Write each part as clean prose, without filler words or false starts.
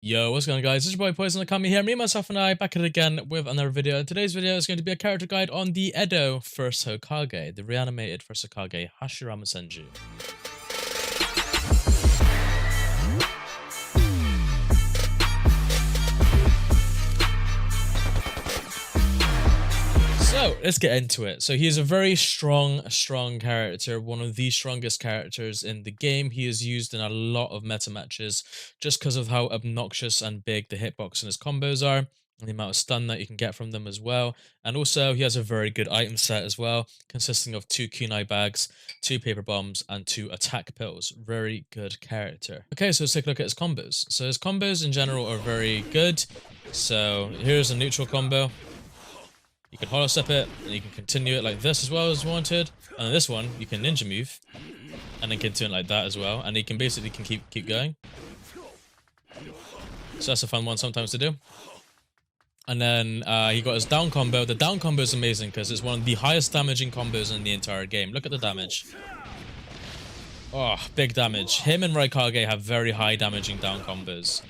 Yo, what's going on, guys? It's your boy Poison Okami here. Me, myself, and I back at it again with another video. Today's video is going to be a character guide on the Edo first Hokage, the reanimated first Hokage, Hashirama Senju. So let's get into it. So he is a very strong character, one of the strongest characters in the game. He is used in a lot of meta matches just because of how obnoxious and big the hitbox and his combos are, and the amount of stun that you can get from them as well. And also he has a very good item set as well, consisting of 2 kunai bags, 2 paper bombs, and 2 attack pills. Very good character. Okay, so let's take a look at his combos. So his combos in general are very good. So here's a neutral combo. You can hollow step it, and you can continue it like this as well as wanted. And then this one, you can ninja move, and then continue it like that as well. And you can basically keep going. So that's a fun one sometimes to do. And then he got his down combo. The down combo is amazing because it's one of the highest damaging combos in the entire game. Look at the damage. Oh, big damage. Him and Raikage have very high damaging down combos.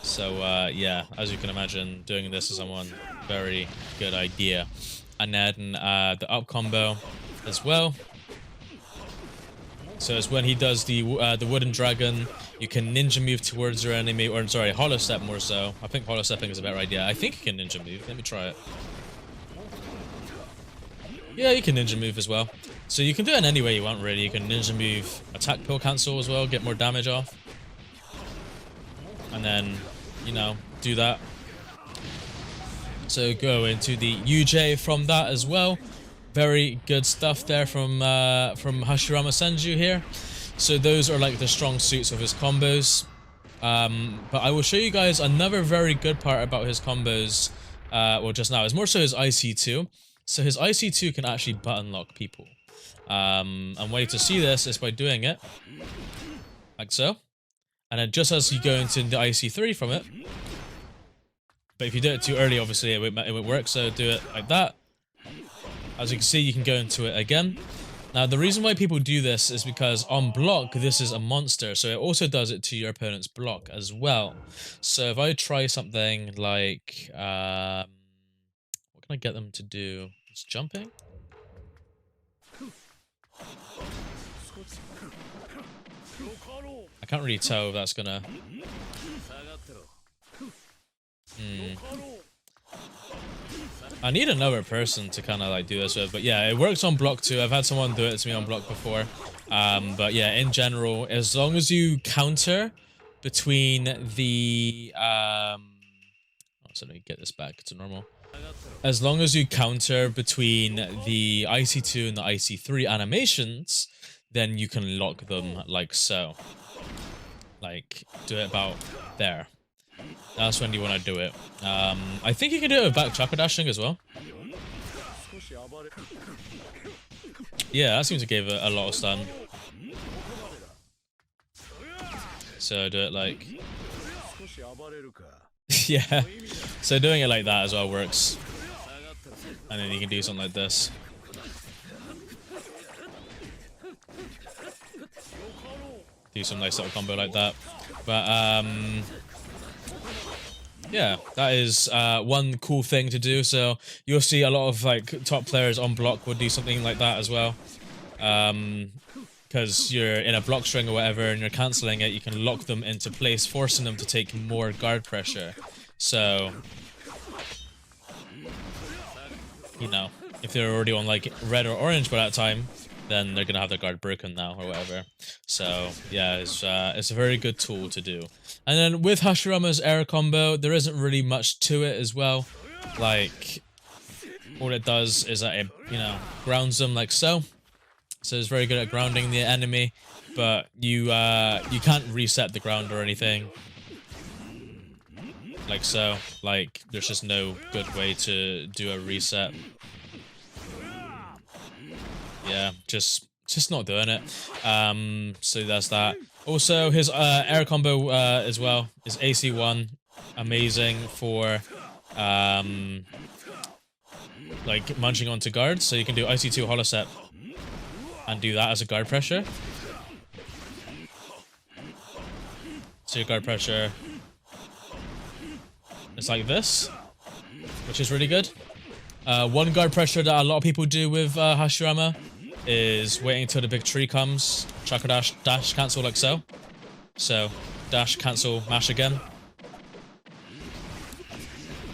So yeah, as you can imagine, doing this to someone, very good idea. And then the up combo as well. So it's when he does the wooden dragon, you can ninja move towards your enemy, or sorry, hollow step more so. I think hollow stepping is a better idea. I think you can ninja move. Let me try it. Yeah, you can ninja move as well. So you can do it in any way you want, really. You can ninja move, attack pill cancel as well, get more damage off. And then, you know, do that. So go into the UJ from that as well. Very good stuff there from Hashirama Senju here. So those are like the strong suits of his combos. But I will show you guys another very good part about his combos. Well, just now, it's more so his IC2. So his IC2 can actually button lock people. And way to see this is by doing it like so. And then just as you go into the IC3 from it, but if you do it too early, obviously it won't work, so do it like that. As you can see, you can go into it again. Now, the reason why people do this is because on block, this is a monster, so it also does it to your opponent's block as well. So if I try something like, what can I get them to do? It's jumping? I can't really tell if that's gonna... I need another person to kind of like do this with, but yeah, it works on block too. I've had someone do it to me on block before. But yeah, in general, as long as you counter between the... so let me get this back to normal. As long as you counter between the IC2 and the IC3 animations, then you can lock them like so. Like, do it about there. That's when you want to do it. I think you can do it with back chakra dashing as well. Yeah, that seems to give it a lot of stun. So do it like... yeah. So doing it like that as well works. And then you can do something like this. Do some nice little combo like that. But yeah, that is one cool thing to do. So you'll see a lot of like top players on block would do something like that as well. Because you're in a block string or whatever and you're cancelling it, you can lock them into place, forcing them to take more guard pressure. So, you know, if they're already on like red or orange by that time, then they're gonna have their guard broken now or whatever. So yeah, it's a very good tool to do. And then with Hashirama's air combo, there isn't really much to it as well. Like, all it does is that it, you know, grounds them like so. So it's very good at grounding the enemy, but you can't reset the ground or anything. Like so. Like, there's just no good way to do a reset. Yeah, just not doing it. So that's that. Also, his air combo as well is AC1, amazing for like munching onto guards. So you can do IC2 hollow step and do that as a guard pressure. So your guard pressure, It's like this, which is really good. One guard pressure that a lot of people do with Hashirama is waiting until the big tree comes. Chakra dash, dash, cancel like so. So, dash, cancel, mash again.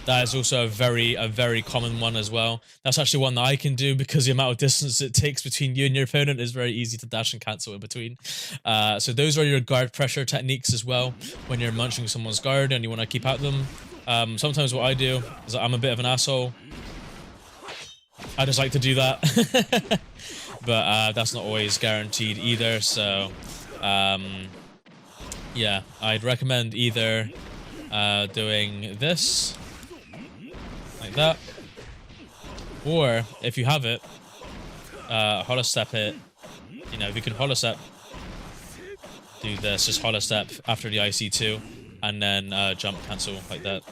That is also a very common one as well. That's actually one that I can do because the amount of distance it takes between you and your opponent is very easy to dash and cancel in between. So those are your guard pressure techniques as well when you're munching someone's guard and you want to keep at them. Sometimes what I do is that I'm a bit of an asshole. I just like to do that. But that's not always guaranteed either. So yeah, I'd recommend either doing this like that, or if you have it, holostep it. You know, if you can holostep, do this, just holostep after the IC2, and then jump cancel like that.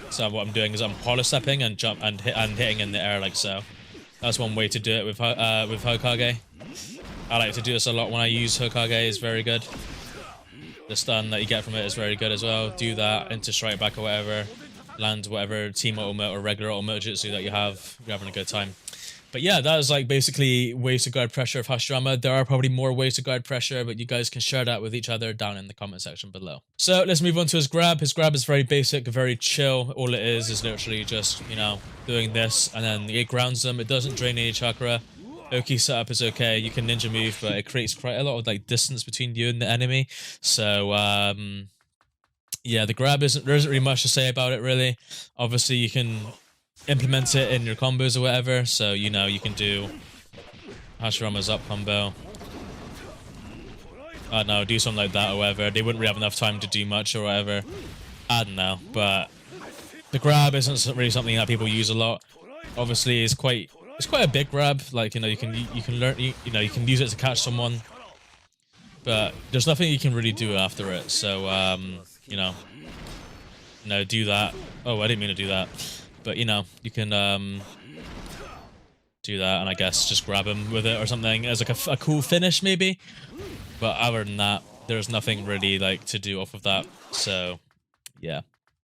So what I'm doing is I'm holostepping and jump and hitting in the air like so. That's one way to do it with Hokage. I like to do this a lot when I use Hokage. It's very good. The stun that you get from it is very good as well. Do that into strike back or whatever. Land whatever team ultimate or regular ultimate jutsu that you have. You're having a good time. But yeah, that is like basically ways to guard pressure of Hashirama. There are probably more ways to guard pressure, but you guys can share that with each other down in the comment section below. So let's move on to his grab. His grab is very basic, very chill. All it is literally just, you know, doing this, and then it grounds them. It doesn't drain any chakra. Oki setup is okay. You can ninja move, but it creates quite a lot of like distance between you and the enemy. So yeah, the grab there isn't really much to say about it really. Obviously you can implement it in your combos or whatever. So, you know, you can do Hashirama's up combo. I don't know, do something like that or whatever. They wouldn't really have enough time to do much or whatever. I don't know, but the grab isn't really something that people use a lot. Obviously, it's quite a big grab. Like, you know, you can learn, you know, you can use it to catch someone, but there's nothing you can really do after it. So, you know, do that. Oh, I didn't mean to do that. But, you know, you can do that and I guess just grab him with it or something as like a cool finish maybe. But other than that, there's nothing really like to do off of that. So, yeah.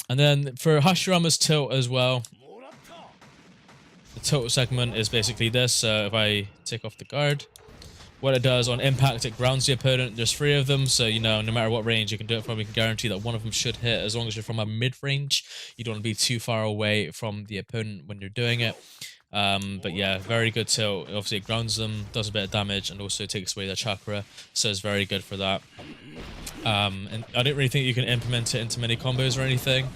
And then for Hashirama's tilt as well, the tilt segment is basically this. So if I take off the guard, what it does on impact, it grounds the opponent. There's 3 of them, so you know, no matter what range you can do it from, you can guarantee that one of them should hit as long as you're from a mid-range. You don't want to be too far away from the opponent when you're doing it. But yeah, very good tilt. Obviously it grounds them, does a bit of damage, and also takes away their chakra, so it's very good for that. And I don't really think you can implement it into many combos or anything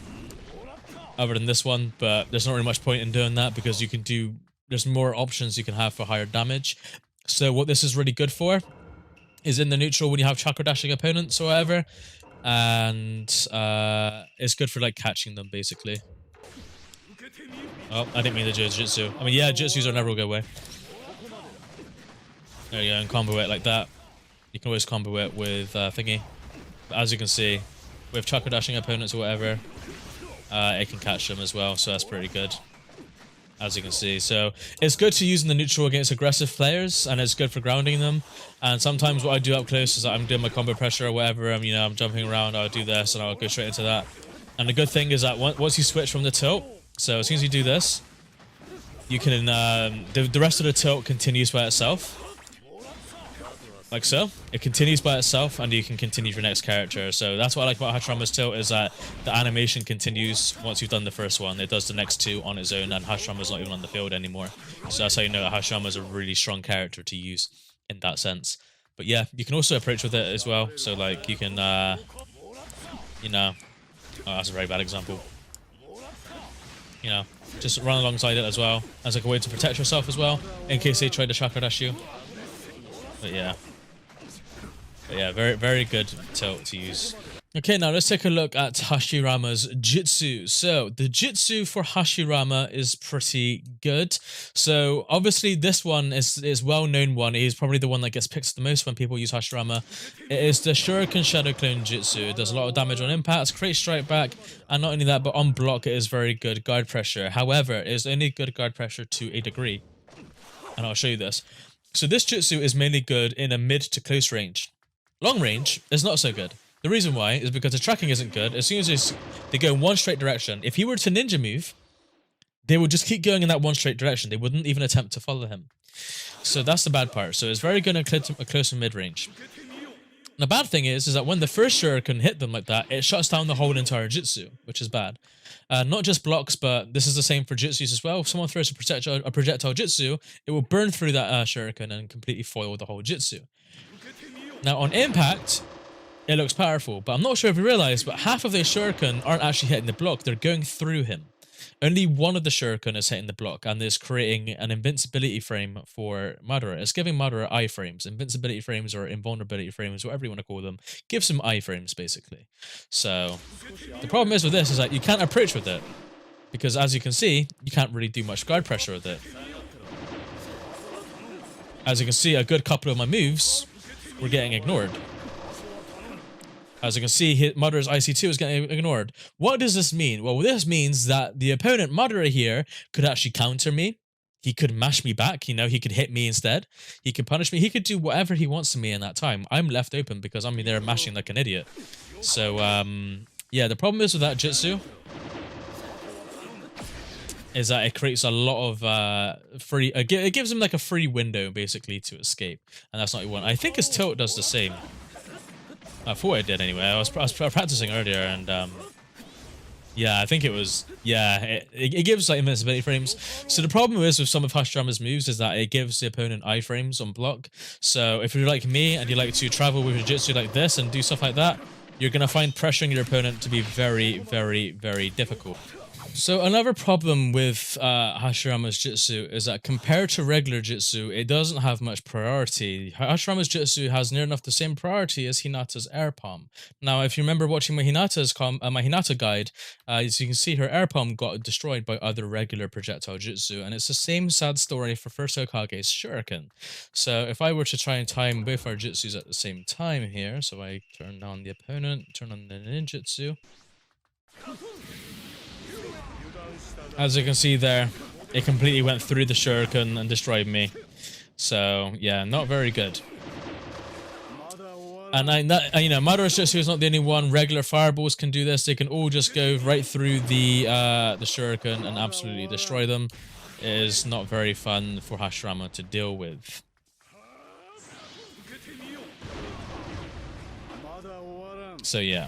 other than this one, but there's not really much point in doing that because you can do, there's more options you can have for higher damage. So what this is really good for is in the neutral when you have chakra dashing opponents or whatever, and it's good for like catching them basically. Oh, I didn't mean to do Jutsu. I mean, yeah, Jutsus are never a good way. There you go, and combo it like that. You can always combo it with thingy. But as you can see, with chakra dashing opponents or whatever, it can catch them as well, so that's pretty good. As you can see, so it's good to use in the neutral against aggressive players, and it's good for grounding them. And sometimes what I do up close is that I'm doing my combo pressure or whatever. You know, I'm jumping around. I'll do this, and I'll go straight into that. And the good thing is that once you switch from the tilt, so as soon as you do this, you can the rest of the tilt continues by itself, like so. It continues by itself, and you can continue your next character. So that's what I like about Hashirama's tilt, is that the animation continues once you've done the first one. It does the next 2 on its own, and Hashirama's not even on the field anymore. So that's how you know that Hashirama's a really strong character to use in that sense. But yeah, you can also approach with it as well. So like you can, you know, oh, that's a very bad example. You know, just run alongside it as well as like a way to protect yourself as well in case they try to chakra dash you. But yeah. Very good tilt to use. Okay, now let's take a look at Hashirama's Jutsu. So, the Jutsu for Hashirama is pretty good. So, obviously this one is well-known one. It is probably the one that gets picked the most when people use Hashirama. It is the Shuriken Shadow Clone Jutsu. It does a lot of damage on impacts, creates strike back, and not only that, but on block it is very good guard pressure. However, it is only good guard pressure to a degree. And I'll show you this. So, this Jutsu is mainly good in a mid to close range. Long range is not so good. The reason why is because the tracking isn't good. As soon as They go in one straight direction. If he were to ninja move, they would just keep going in that one straight direction. They wouldn't even attempt to follow him. So that's the bad part. So it's very good at close and mid-range. The bad thing is that when the first Shuriken hit them like that, it shuts down the whole entire Jutsu, which is bad. Not just blocks, but this is the same for Jutsus as well. If someone throws a projectile Jutsu, it will burn through that Shuriken and completely foil the whole Jutsu. Now, on impact, it looks powerful, but I'm not sure if you realize, but half of those Shuriken aren't actually hitting the block, they're going through him. Only one of the Shuriken is hitting the block, and is creating an invincibility frame for Madara. It's giving Madara iframes. Invincibility frames or invulnerability frames, whatever you want to call them, gives him iframes, basically. So, the problem is with this is that you can't approach with it, because as you can see, you can't really do much guard pressure with it. As you can see, a good couple of my moves were getting ignored. As you can see, Madara's IC2 is getting ignored. What does this mean? Well, this means that the opponent, Madara here, could actually counter me. He could mash me back, you know, he could hit me instead. He could punish me. He could do whatever he wants to me in that time. I'm left open because I'm there mashing like an idiot. So, yeah, the problem is with that Jutsu is that it creates a lot of free... it gives him like a free window, basically, to escape. And that's not what you want. I think his tilt does the same. I thought it did anyway. I was practicing earlier, and yeah, I think it was. Yeah, it gives like invincibility frames. So the problem is with some of Hashirama's moves is that it gives the opponent iframes on block. So if you're like me and you like to travel with your Jutsu like this and do stuff like that, you're gonna find pressuring your opponent to be very, very, very difficult. So another problem with Hashirama's Jutsu is that compared to regular Jutsu, it doesn't have much priority. Hashirama's Jutsu has near enough the same priority as Hinata's air palm. Now, if you remember watching my Hinata guide, as you can see, her air palm got destroyed by other regular projectile Jutsu, and it's the same sad story for First Hokage's Shuriken. So if I were to try and time both our Jutsus at the same time here, so I turn on the opponent, turn on the ninjutsu. As you can see there, it completely went through the Shuriken and destroyed me. So, yeah, not very good. And you know, Madara's Jutsu is not the only one. Regular fireballs can do this. They can all just go right through the Shuriken and absolutely destroy them. It is not very fun for Hashirama to deal with. So, yeah.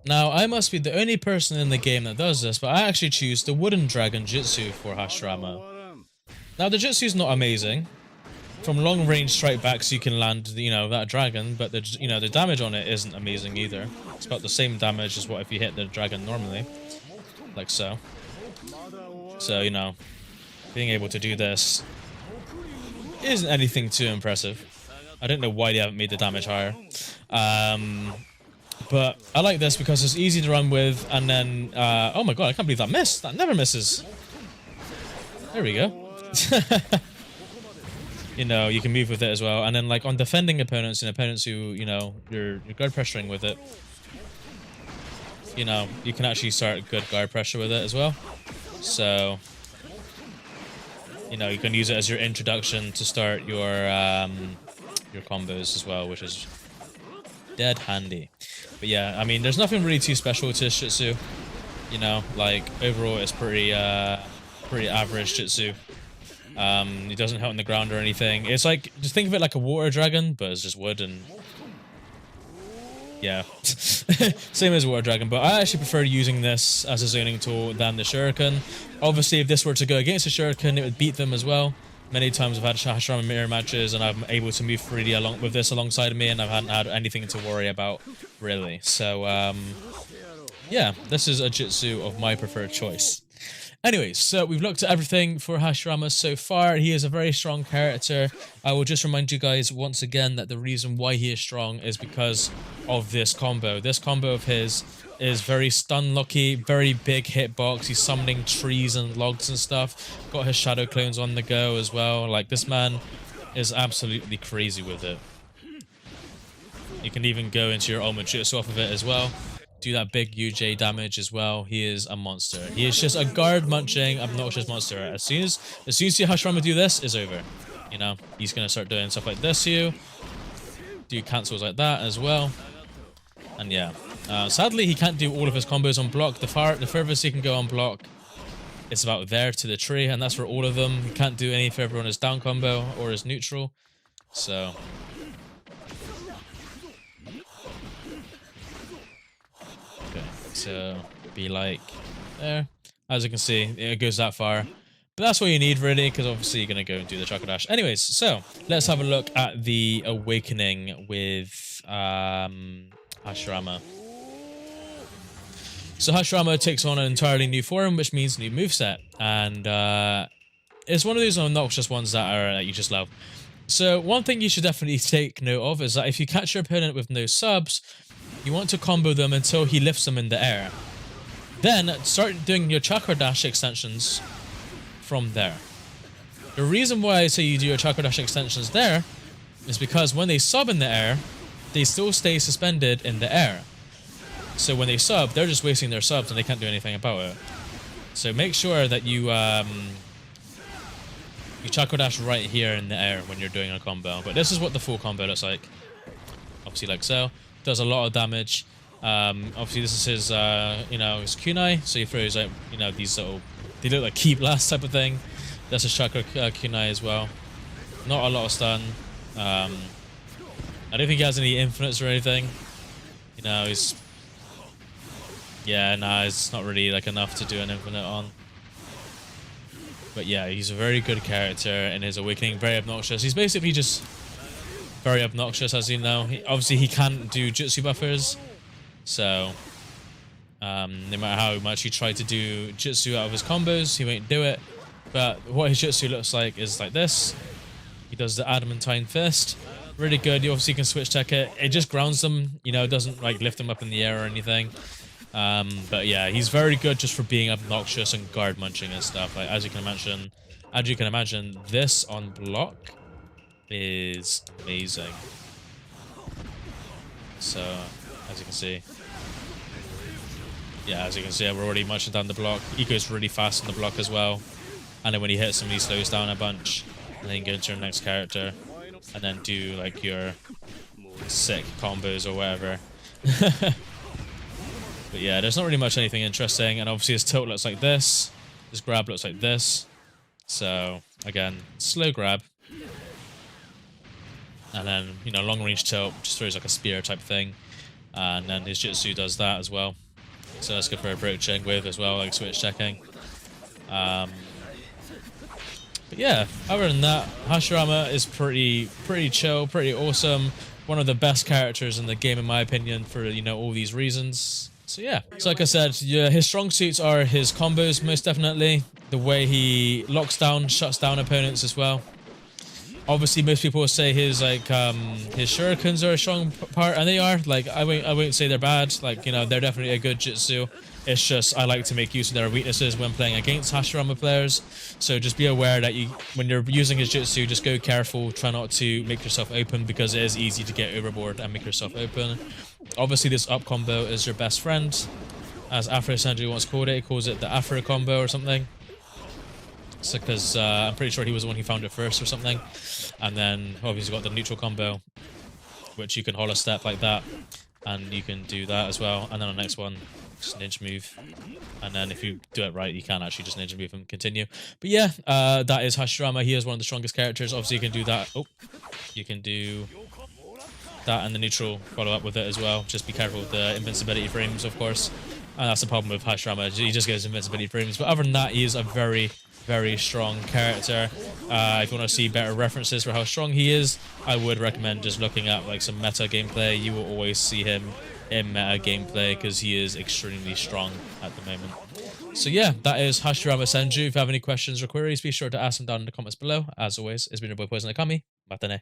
Now, I must be the only person in the game that does this, but I actually choose the Wooden Dragon Jutsu for Hashirama. Now, the Jutsu is not amazing. From long range strike backs, you can land, you know, that dragon, but the damage on it isn't amazing either. It's about the same damage as what if you hit the dragon normally, like so. So, you know, being able to do this isn't anything too impressive. I don't know why they haven't made the damage higher. But I like this because it's easy to run with, and then, oh my god, I can't believe that missed. That never misses. There we go. You know, you can move with it as well. And then, like, on defending opponents and opponents who, you know, you're guard pressuring with it, you know, you can actually start good guard pressure with it as well. So, you know, you can use it as your introduction to start your combos as well, which is dead handy. But yeah, I mean, there's nothing really too special to this Jutsu. You know, like, overall it's pretty average Jutsu. He doesn't hit on the ground or anything. It's like, just think of it like a water dragon, but it's just wood and... yeah. Same as water dragon, but I actually prefer using this as a zoning tool than the Shuriken. Obviously, if this were to go against the Shuriken, it would beat them as well. Many times I've had Hashirama mirror matches and I'm able to move freely along with this alongside of me, and I haven't had anything to worry about, really. So, yeah, this is a Jutsu of my preferred choice. Anyways, so we've looked at everything for Hashirama so far. He is a very strong character. I will just remind you guys once again that the reason why he is strong is because of this combo. This combo of his is very stun lucky, very big hitbox. He's summoning trees and logs and stuff. Got his shadow clones on the go as well. Like, this man is absolutely crazy with it. You can even go into your Ultimate Jutsu off of it as well. Do that big UJ damage as well. He is a monster. He is just a guard munching, obnoxious monster. As soon as you see Hashirama do this, it's over. You know, he's gonna start doing stuff like this to you. Do cancels like that as well. And yeah, Sadly, he can't do all of his combos on block. The furthest he can go on block is about there to the tree, and that's for all of them. He can't do any further on his down combo or his neutral. So okay, so be like there. As you can see, it goes that far. But that's what you need, really, because obviously you're going to go and do the Chakra Dash. Anyways, so let's have a look at the Awakening with Hashirama. So Hashirama takes on an entirely new form, which means new moveset. And it's one of those obnoxious ones that you just love. So one thing you should definitely take note of is that if you catch your opponent with no subs, you want to combo them until he lifts them in the air. Then start doing your Chakra Dash extensions from there. The reason why I say you do your Chakra Dash extensions there is because when they sub in the air, they still stay suspended in the air. So when they sub, they're just wasting their subs and they can't do anything about it. So make sure that you Chakra Dash right here in the air when you're doing a combo. But this is what the full combo looks like. Obviously like so. Does a lot of damage. Obviously this is his, his kunai. So he throws like, these little, they look like key blast type of thing. That's his Chakra kunai as well. Not a lot of stun. I don't think he has any infinites or anything. He's... Yeah, nah, it's not really like enough to do an infinite on. But yeah, he's a very good character in his Awakening. Very obnoxious. He's basically just very obnoxious, as you know. Obviously, he can't do Jutsu buffers. So, no matter how much he tried to do Jutsu out of his combos, he won't do it. But what his Jutsu looks like is like this. He does the Adamantine Fist. Really good. You obviously can switch tech it. It just grounds them. It doesn't like lift them up in the air or anything. But yeah, he's very good just for being obnoxious and guard munching and stuff. Like as you can imagine, this on block is amazing. So as you can see, we're already munching down the block. He goes really fast on the block as well, and then when he hits him, he slows down a bunch, and then go into your next character, and then do like your sick combos or whatever. But yeah, there's not really much anything interesting, and obviously his tilt looks like this, his grab looks like this. So again, slow grab, and then long range tilt just throws like a spear type thing, and then his Jutsu does that as well. So that's good for approaching with as well, like switch checking. But yeah, other than that, Hashirama is pretty chill, pretty awesome. One of the best characters in the game, in my opinion, for all these reasons. So yeah, so like I said, yeah, his strong suits are his combos, most definitely. The way he locks down, shuts down opponents as well. Obviously, most people will say his his shurikens are a strong part, and they are. Like I won't say they're bad. Like they're definitely a good jutsu. It's just I like to make use of their weaknesses when playing against Hashirama players. So just be aware that when you're using his jutsu, just go careful. Try not to make yourself open because it is easy to get overboard and make yourself open. Obviously, this up combo is your best friend, as Afro Senju once called it. He calls it the Afro combo or something. So because I'm pretty sure he was the one who found it first or something. And then obviously got the neutral combo, which you can hollow step like that, and you can do that as well. And then on the next one, just ninja move, and then if you do it right, you can actually just ninja move and continue. But yeah, that is Hashirama. He is one of the strongest characters. Obviously, you can do that. Oh, you can do that and the neutral follow up with it as well. Just be careful with the invincibility frames, of course. And that's the problem with Hashirama. He just gets invincibility frames. But other than that, he is a very strong character. If you want to see better references for how strong he is, I would recommend just looking at like some meta gameplay. You will always see him in meta gameplay because he is extremely strong at the moment. So yeah, that is Hashirama Senju. If you have any questions or queries, be sure to ask them down in the comments below. As always, it's been your boy Poison Okami. Matane.